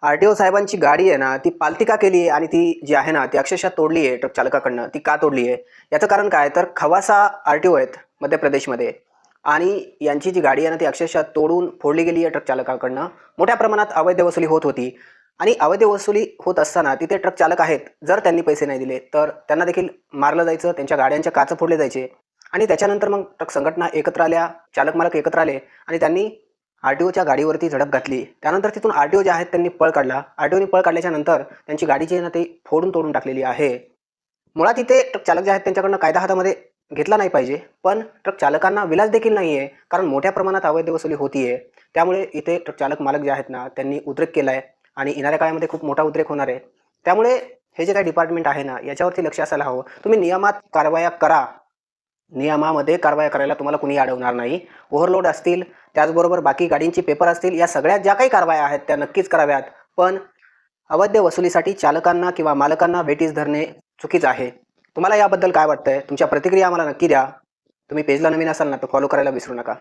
आर-टी-ओ साहेबांची गाडी आहे ना, ती पालती का केली आहे आणि ती जी आहे ना, ती अक्षरशः तोडली आहे ट्रक चालकाकडनं. ती का तोडली आहे? याचं कारण काय? तर खवासा आर-टी-ओ आहेत मध्य प्रदेशमध्ये आणि यांची जी गाडी आहे ना, ती अक्षरशः तोडून फोडली गेली आहे ट्रक चालकाकडनं. मोठ्या प्रमाणात अवैध वसुली होत होती आणि अवैध वसुली होत असताना तिथे ट्रक चालक आहेत. जर त्यांनी पैसे नाही दिले, तर त्यांना देखील मारलं जायचं, त्यांच्या गाड्यांच्या काच फोडले जायचे आणि त्याच्यानंतर मग ट्रक संघटना एकत्र आल्या, चालक-मालक एकत्र आले आणि त्यांनी आर-टी-ओच्या गाडीवरती झडप घातली. त्यानंतर तिथून आर-टी-ओ जे आहेत त्यांनी पळ काढला. आर-टी-ओने पळ काढल्याच्या नंतर त्यांची गाडी जी आहे ना, ती फोडून तोडून टाकलेली आहे. मुळात इथे ट्रक चालक जे आहेत त्यांच्याकडनं कायदा हातामध्ये घेतला नाही पाहिजे. पण ट्रक चालकांना विलास देखील नाही आहे. कारण मोठ्या प्रमाणात अवैध वसुली होती आहे. त्यामुळे इथे ट्रक चालक मालक जे आहेत ना, त्यांनी उद्रेक केला आहे आणि येणाऱ्या काळामध्ये खूप मोठा उद्रेक होणार आहे. त्यामुळे हे जे काही डिपार्टमेंट आहे ना, याच्यावरती लक्ष असायला हवं. तुम्ही नियमात कारवाया करा. नियमामध्ये कारवाया करायला तुम्हाला कुणी अडवणार नाही. ओव्हरलोड असतील, त्याचबरोबर बाकी गाडींचे पेपर असतील, या सगळ्या ज्या काही कारवाया आहेत त्या नक्कीच कराव्यात. पण अवैध वसुलीसाठी चालकांना किंवा मालकांना वेठीस धरणे चुकीचं आहे. तुम्हाला याबद्दल काय वाटतंय? तुमच्या प्रतिक्रिया आम्हाला नक्की द्या. तुम्ही पेजला नवीन असाल ना, तर फॉलो करायला विसरू नका.